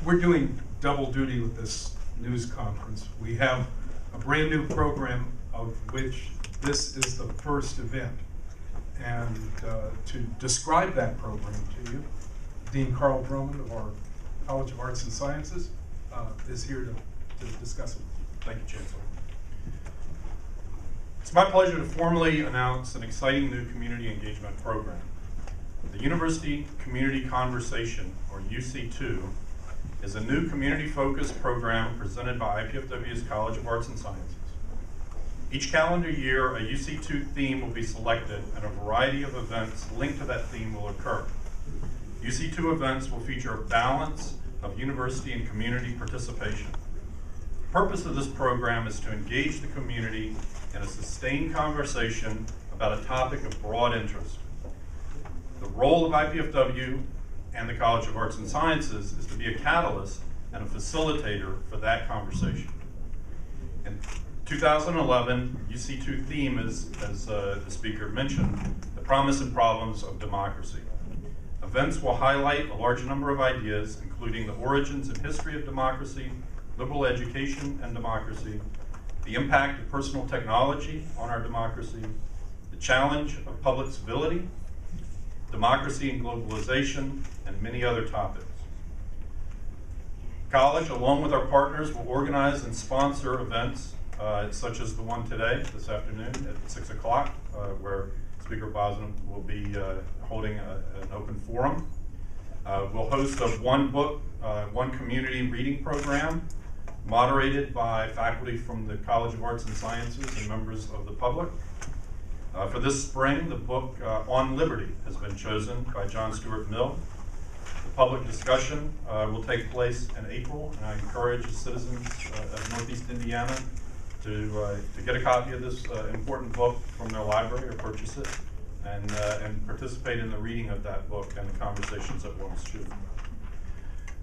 We're doing double duty with this news conference. We have a brand new program of which this is the first event. And to describe that program to you, Dean Carl Drummond of our College of Arts and Sciences is here to discuss it. Thank you, Chancellor. It's my pleasure to formally announce an exciting new community engagement program. The University Community Conversation, or UC2, is a new community-focused program presented by IPFW's College of Arts and Sciences. Each calendar year, a UC2 theme will be selected and a variety of events linked to that theme will occur. UC2 events will feature a balance of university and community participation. The purpose of this program is to engage the community in a sustained conversation about a topic of broad interest. The role of IPFW and the College of Arts and Sciences is to be a catalyst and a facilitator for that conversation. In 2011, UC2 theme is, as the speaker mentioned, the promise and problems of democracy. Events will highlight a large number of ideas, including the origins and history of democracy, liberal education and democracy, the impact of personal technology on our democracy, the challenge of public civility, democracy and globalization, and many other topics. College, along with our partners, will organize and sponsor events such as the one today, this afternoon at 6 o'clock, where Speaker Bosman will be holding an open forum. We'll host a one book, one community reading program moderated by faculty from the College of Arts and Sciences and members of the public. For this spring, the book On Liberty has been chosen by John Stuart Mill. The public discussion will take place in April, and I encourage citizens of Northeast Indiana to get a copy of this important book from their library or purchase it, and participate in the reading of that book and the conversations that will ensue.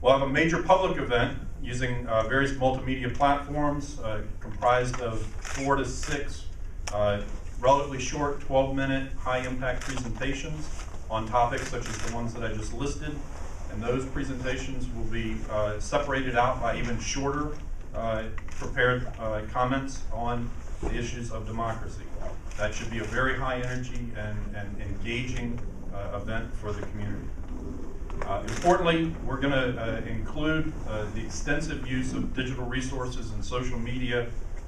We'll have a major public event using various multimedia platforms comprised of 4 to 6 relatively short 12-minute high-impact presentations on topics such as the ones that I just listed. And those presentations will be separated out by even shorter prepared comments on the issues of democracy. That should be a very high energy and engaging event for the community. Importantly, we're going to include the extensive use of digital resources and social media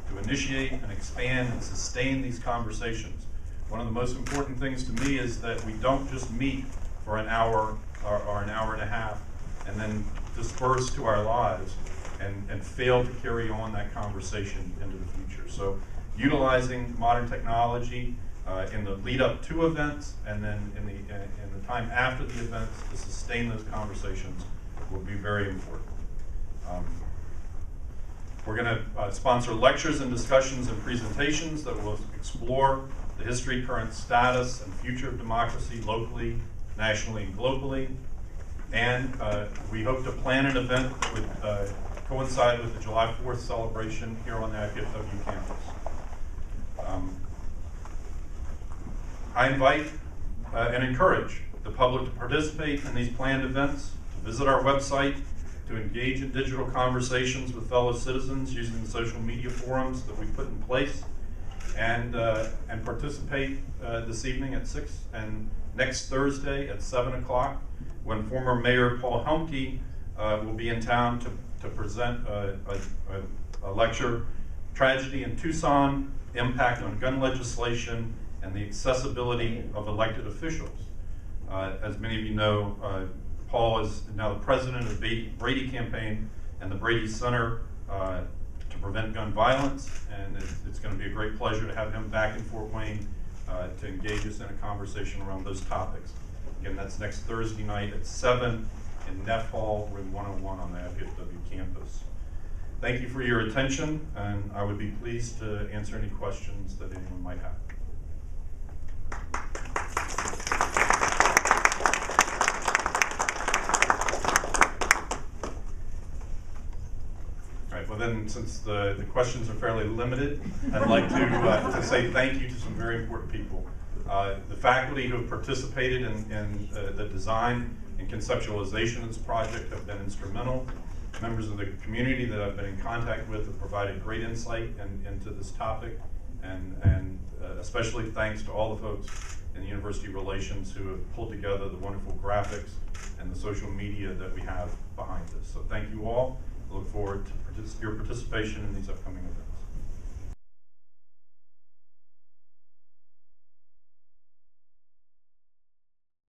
to initiate and expand and sustain these conversations. One of the most important things to me is that we don't just meet for an hour or an hour and a half and then disperse to our lives and fail to carry on that conversation into the future. So utilizing modern technology in the lead up to events and then in the time after the events to sustain those conversations will be very important. We're going to sponsor lectures and discussions and presentations that will explore the history, current status, and future of democracy locally, nationally, and globally. And we hope to plan an event that would coincide with the July 4th celebration here on the IPFW campus. I invite and encourage the public to participate in these planned events, to visit our website, to engage in digital conversations with fellow citizens using the social media forums that we put in place, and participate this evening at 6 and next Thursday at 7 o'clock when former Mayor Paul Helmke will be in town to present a lecture, Tragedy in Tucson, Impact on Gun Legislation, and the Accessibility of Elected Officials. As many of you know, Paul is now the president of the Brady Campaign and the Brady Center to Prevent Gun Violence, and it's going to be a great pleasure to have him back in Fort Wayne to engage us in a conversation around those topics. Again, that's next Thursday night at 7 in Neff Hall, room 101 on the IPFW campus. Thank you for your attention, and I would be pleased to answer any questions that anyone might have. Well then, since the questions are fairly limited, I'd like to say thank you to some very important people. The faculty who have participated in the design and conceptualization of this project have been instrumental. members of the community that I've been in contact with have provided great insight into this topic, and especially thanks to all the folks in the University Relations who have pulled together the wonderful graphics and the social media that we have behind this. So thank you all. I look forward to your participation in these upcoming events.